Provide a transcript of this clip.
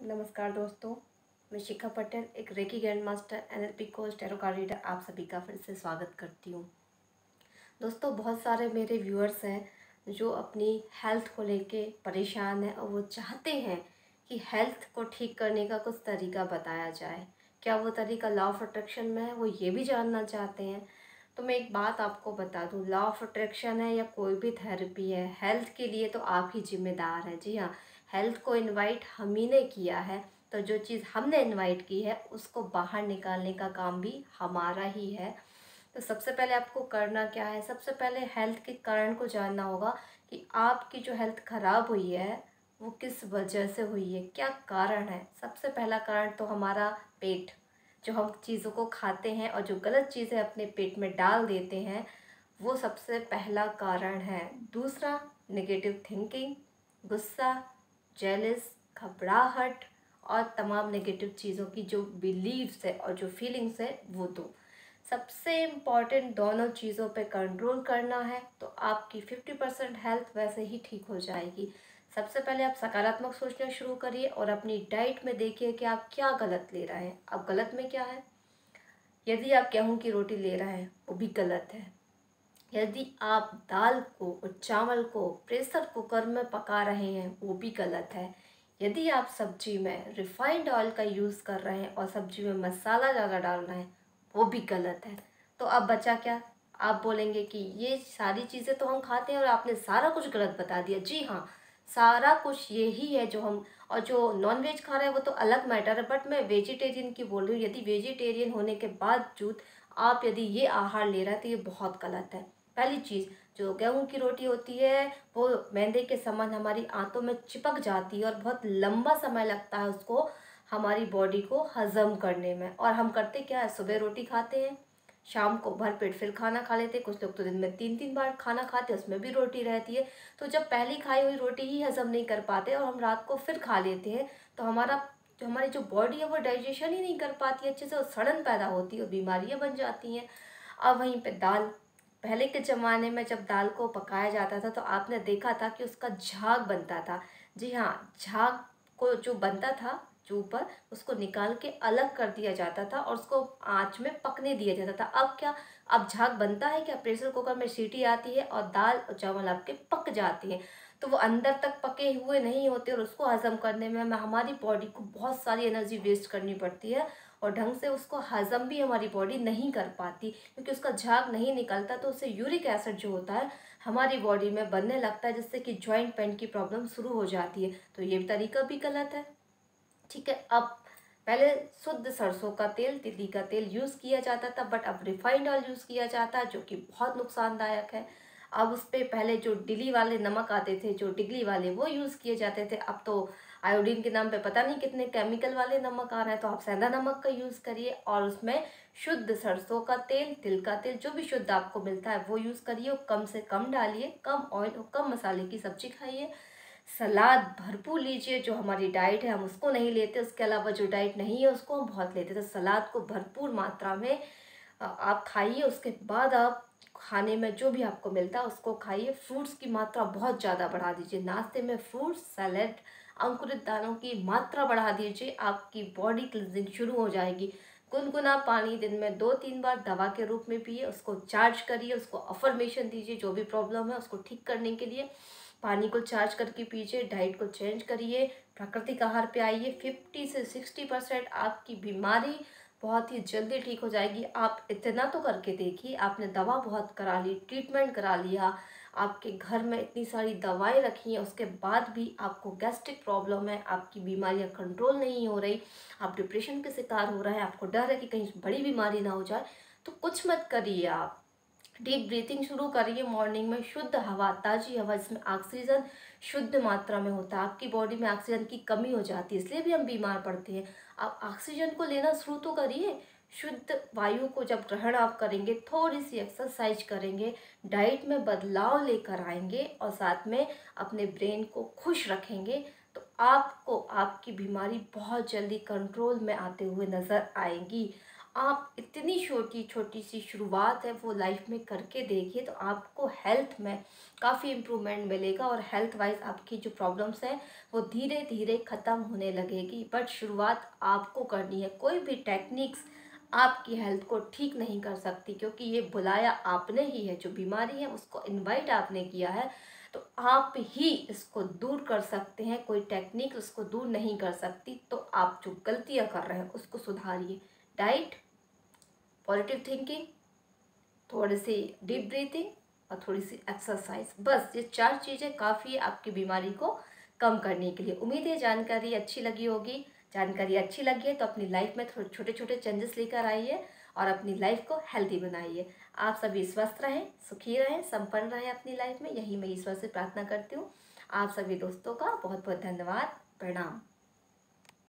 नमस्कार दोस्तों, मैं शिखा पटेल, एक reiki grand master, NLP coach, tarot card reader, आप सभी का फिर से स्वागत करती हूँ। दोस्तों, बहुत सारे मेरे व्यूअर्स हैं जो अपनी हेल्थ को लेके परेशान हैं और वो चाहते हैं कि हेल्थ को ठीक करने का कुछ तरीका बताया जाए। क्या वो तरीका लॉ ऑफ अट्रैक्शन में है, वो ये भी जानना चाहते हैं। तो मैं एक बात आपको बता दूं, लॉ ऑफ अट्रैक्शन है या कोई भी थेरेपी है, हेल्थ के लिए तो आप ही जिम्मेदार हैं। जी हाँ, हेल्थ को इनवाइट हम ही ने किया है, तो जो चीज़ हमने इनवाइट की है उसको बाहर निकालने का काम भी हमारा ही है। तो सबसे पहले आपको करना क्या है, सबसे पहले हेल्थ के कारण को जानना होगा कि आपकी जो हेल्थ ख़राब हुई है वो किस वजह से हुई है, क्या कारण है। सबसे पहला कारण तो हमारा पेट, जो हम चीज़ों को खाते हैं और जो गलत चीज़ें अपने पेट में डाल देते हैं, वो सबसे पहला कारण है। दूसरा, नेगेटिव थिंकिंग, गुस्सा, जेलस, घबराहट और तमाम नेगेटिव चीज़ों की जो बिलीव्स है और जो फीलिंग्स है वो दो। सबसे इम्पॉर्टेंट दोनों चीज़ों पे कंट्रोल करना है तो आपकी 50% हेल्थ वैसे ही ठीक हो जाएगी। सबसे पहले आप सकारात्मक सोचना शुरू करिए और अपनी डाइट में देखिए कि आप क्या गलत ले रहे हैं। अब गलत में क्या है? यदि आप गेहूं की रोटी ले रहे हैं वो भी गलत है। यदि आप दाल को और चावल को प्रेशर कुकर में पका रहे हैं वो भी गलत है। यदि आप सब्जी में रिफाइंड ऑयल का यूज़ कर रहे हैं और सब्जी में मसाला ज़्यादा डाल रहे हैं वो भी गलत है। तो अब बचा क्या? आप बोलेंगे कि ये सारी चीज़ें तो हम खाते हैं और आपने सारा कुछ गलत बता दिया। जी हाँ, सारा कुछ यही है जो हम, और जो नॉन वेज खा रहे हैं वो तो अलग मैटर है, बट मैं वेजिटेरियन की बोल रही हूँ। यदि वेजिटेरियन होने के बावजूद आप यदि ये आहार ले रहे हैं तो ये बहुत गलत है। पहली चीज़, जो गेहूं की रोटी होती है वो मैदे के समान हमारी आंतों में चिपक जाती है और बहुत लंबा समय लगता है उसको हमारी बॉडी को हजम करने में। और हम करते क्या है, सुबह रोटी खाते हैं, शाम को भर पेट फिर खाना खा लेते हैं। कुछ लोग तो दिन में 3-3 बार खाना खाते हैं, उसमें भी रोटी रहती है। तो जब पहली खाई हुई रोटी ही हजम नहीं कर पाते और हम रात को फिर खा लेते हैं तो हमारी जो बॉडी है वो डाइजेशन ही नहीं कर पाती है अच्छे से, और सड़न पैदा होती है और बीमारियां बन जाती हैं। अब वहीं पे दाल, पहले के ज़माने में जब दाल को पकाया जाता था तो आपने देखा था कि उसका झाग बनता था। जी हाँ, झाग को जो बनता था जो ऊपर, उसको निकाल के अलग कर दिया जाता था और उसको आँच में पकने दिया जाता था। अब क्या, अब झाग बनता है क्या? प्रेशर कुकर में सीटी आती है और दाल और चावल आपके पक जाते हैं। तो वो अंदर तक पके हुए नहीं होते और उसको हज़म करने में हमारी बॉडी को बहुत सारी एनर्जी वेस्ट करनी पड़ती है और ढंग से उसको हज़म भी हमारी बॉडी नहीं कर पाती, क्योंकि उसका झाग नहीं निकलता। तो उससे यूरिक एसिड जो होता है हमारी बॉडी में बनने लगता है, जिससे कि जॉइंट पेन की प्रॉब्लम शुरू हो जाती है। तो ये तरीका भी गलत है। ठीक है, अब पहले शुद्ध सरसों का तेल, तिल्ली का तेल यूज़ किया जाता था, बट अब रिफाइंड ऑयल यूज़ किया जाता है जो कि बहुत नुकसानदायक है। अब उस पर पहले जो डिली वाले नमक आते थे, जो टिगली वाले, वो यूज़ किए जाते थे। अब तो आयोडीन के नाम पे पता नहीं कितने केमिकल वाले नमक आ रहे हैं। तो आप सेंधा नमक का यूज़ करिए और उसमें शुद्ध सरसों का तेल, तिल का तेल, जो भी शुद्ध आपको मिलता है वो यूज़ करिए और कम से कम डालिए, कम ऑयल और कम मसाले की सब्जी खाइए। सलाद भरपूर लीजिए, जो हमारी डाइट है हम उसको नहीं लेते, उसके अलावा जो डाइट नहीं है उसको हम बहुत लेते। तो सलाद को भरपूर मात्रा में आप खाइए। उसके बाद आप खाने में जो भी आपको मिलता है उसको खाइए। फ्रूट्स की मात्रा बहुत ज़्यादा बढ़ा दीजिए, नाश्ते में फ्रूट्स, सैलेड, अंकुरित दालों की मात्रा बढ़ा दीजिए, आपकी बॉडी क्लींजिंग शुरू हो जाएगी। गुनगुना पानी दिन में 2-3 बार दवा के रूप में पिए, उसको चार्ज करिए, उसको अफर्मेशन दीजिए। जो भी प्रॉब्लम है उसको ठीक करने के लिए पानी को चार्ज करके पीजिए, डाइट को चेंज करिए, प्राकृतिक आहार पे आइए। 50 से 60% आपकी बीमारी बहुत ही जल्दी ठीक हो जाएगी। आप इतना तो करके देखिए, आपने दवा बहुत करा ली, ट्रीटमेंट करा लिया, आपके घर में इतनी सारी दवाएं रखी हैं, उसके बाद भी आपको गैस्ट्रिक प्रॉब्लम है, आपकी बीमारियां कंट्रोल नहीं हो रही, आप डिप्रेशन के शिकार हो रहे हैं, आपको डर है कि कहीं बड़ी बीमारी ना हो जाए, तो कुछ मत करिए। आप डीप ब्रीथिंग शुरू करिए। मॉर्निंग में शुद्ध हवा, ताज़ी हवा जिसमें ऑक्सीजन शुद्ध मात्रा में होता है। आपकी बॉडी में ऑक्सीजन की कमी हो जाती है, इसलिए भी हम बीमार पड़ते हैं। आप ऑक्सीजन को लेना शुरू तो करिए। शुद्ध वायु को जब ग्रहण आप करेंगे, थोड़ी सी एक्सरसाइज करेंगे, डाइट में बदलाव लेकर आएंगे और साथ में अपने ब्रेन को खुश रखेंगे, तो आपको आपकी बीमारी बहुत जल्दी कंट्रोल में आते हुए नज़र आएगी। आप इतनी छोटी छोटी सी शुरुआत है वो लाइफ में करके देखिए, तो आपको हेल्थ में काफ़ी इम्प्रूवमेंट मिलेगा और हेल्थ वाइज आपकी जो प्रॉब्लम्स है वो धीरे धीरे ख़त्म होने लगेगी। बट शुरुआत आपको करनी है। कोई भी टेक्निक्स आपकी हेल्थ को ठीक नहीं कर सकती, क्योंकि ये बुलाया आपने ही है। जो बीमारी है उसको इनवाइट आपने किया है, तो आप ही इसको दूर कर सकते हैं। कोई टेक्निक उसको दूर नहीं कर सकती। तो आप जो गलतियां कर रहे हैं उसको सुधारिए। डाइट, पॉजिटिव थिंकिंग, थोड़ी सी डीप ब्रीथिंग और थोड़ी सी एक्सरसाइज, बस ये 4 चीज़ें काफ़ी है आपकी बीमारी को कम करने के लिए। उम्मीद है जानकारी अच्छी लगी होगी। जानकारी अच्छी लगी है तो अपनी लाइफ में थोड़े छोटे छोटे चेंजेस लेकर आइए और अपनी लाइफ को हेल्दी बनाइए। आप सभी स्वस्थ रहें, सुखी रहें, संपन्न रहें अपनी लाइफ में, यही मैं ईश्वर से प्रार्थना करती हूँ। आप सभी दोस्तों का बहुत बहुत धन्यवाद। प्रणाम।